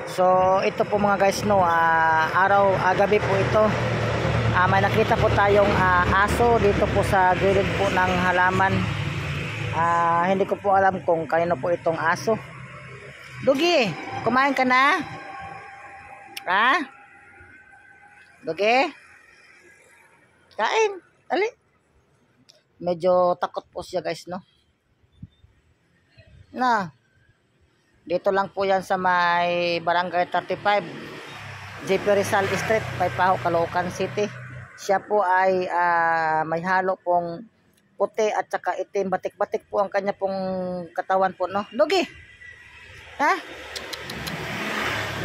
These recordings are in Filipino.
So ito po mga guys no, gabi po ito. May nakita po tayong aso dito po sa gilid po ng halaman. Hindi ko po alam kung kanino po itong aso. Dugi, kumain ka na? Ha? Dugi? Kain, dali. Medyo takot po siya guys no. Dito lang po yan sa may Barangay 35 JP Rizal Street, Paypaho, Caloocan City. Siya po ay may halo pong puti at saka itim. Batik-batik po ang kanya pong katawan po no. Dugi! Ha?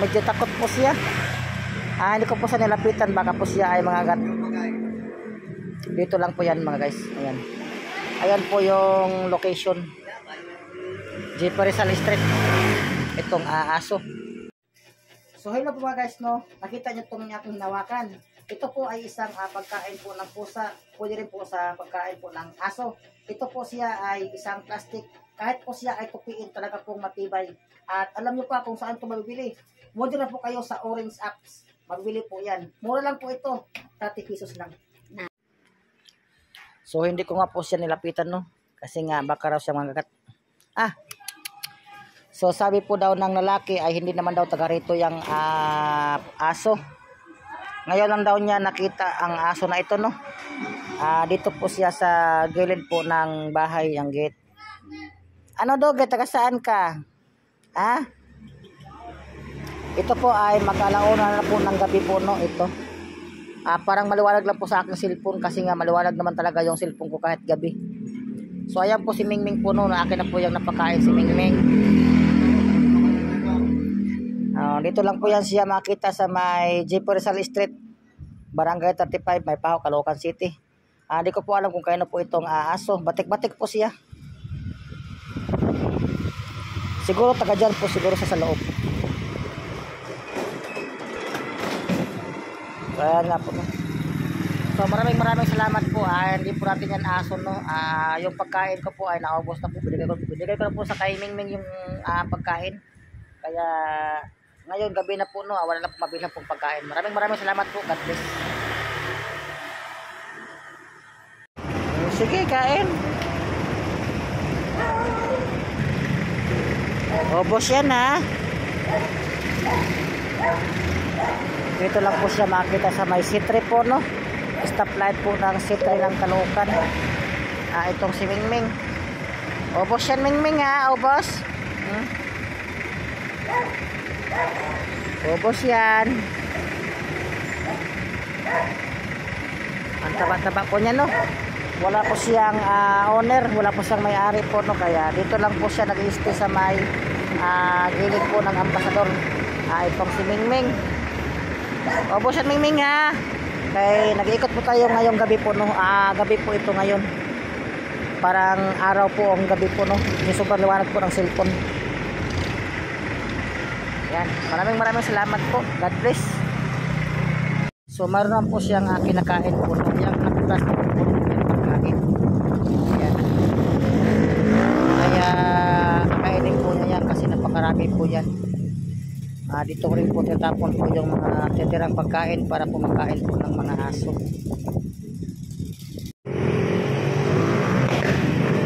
Medyo takot po siya. Hindi ko po siya nilapitan, baka po siya ay mangagat. Dito lang po yan mga guys. Ayan. Ayan po yung location. JP Rizal Street. Itong aso. So hello po mga guys no. Nakita niyo itong aking hinawakan. Ito po ay isang pagkain po ng pusa. Pwede rin po sa pagkain po ng aso. Ito po siya ay isang plastic. Kahit po siya ay tupiin, talaga pong matibay. At alam niyo pa kung saan ito mabibili. Muna na po kayo sa Orange Apps. Mabibili po yan. Mura lang po ito. 30 pesos lang. So hindi ko nga po siya nilapitan no. Kasi nga baka raw siya mangagat. So sabi po daw ng lalaki ay hindi naman daw taga rito yung aso. Ngayon lang daw niya nakita ang aso na ito no. Dito po siya sa gilid po ng bahay, ang gate. Ano Dog, taga saan ka? Ito po ay mag-alauna na po ng gabi po no ito. Parang maliwanag lang po sa aking cellphone kasi nga maliwanag naman talaga yung cellphone ko kahit gabi. So ayan po si Mingming po no, akin na po yung napakain si Mingming. Dito lang po yan siya makita sa may JP Rizal Street, Barangay 35, Paypaho, Caloocan City. Di ko po alam kung kaino po itong aso. Batik-batik po siya. Siguro taga dyan po siguro sa loob. Kaya nga po. So maraming salamat po. Hindi po natin yan aso no. Yung pagkain ko po ay naubos na po. Binigay ko na po sa kay Mingming yung pagkain. Kaya ngayon gabi na po no, wala na po mabilang pong pagkain. Maraming salamat po. God bless. Sige, kain. Obos yan ha. Dito lang po siya makita sa may C3 po no. Stoplight po ng C3 ng Caloocan. Itong si Mingming. Obos yan Mingming ha, obos. Obos yan. Ang taba-taba po niya no. Wala po siyang owner, wala po siyang may-ari po no. Kaya dito lang po siya nag-i-stay sa may gilid po ng Ambassador. Itong si Mingming. Obos yan Mingming ha. Kaya nag-iikot po tayo ngayong gabi po no. Gabi po ito ngayon. Parang araw po ang gabi po no. Yung super liwanag po ng cellphone. Yan. Maraming salamat po. God bless. So meron po siyang kinakain po no. Yung plastic po no. Yung pagkain. Yan. Kaya kainin po niya yan kasi napakarami po yan. Dito rin po tinatapon po yung mga titirang pagkain para po makain po ng mga aso.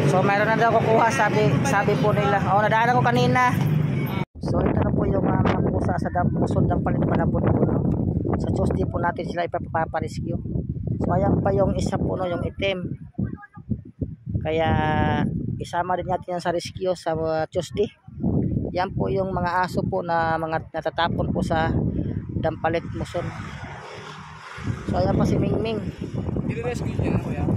So mayroon na daw kukuha, sabi po nila. Nadaan ako kanina. So ito na po yung mga pusa sa pusod ng palit malabot po no. Sa Tuesday po natin sila ipaparescue. So ayan pa yung isa po no, yung itim. Kaya isama din natin yan sa rescue sa Tuesday. Yan po yung mga aso po na mga natatapon po sa Dampalit, Muson. So ayan pa si Mingming. I-rescue niya kuya?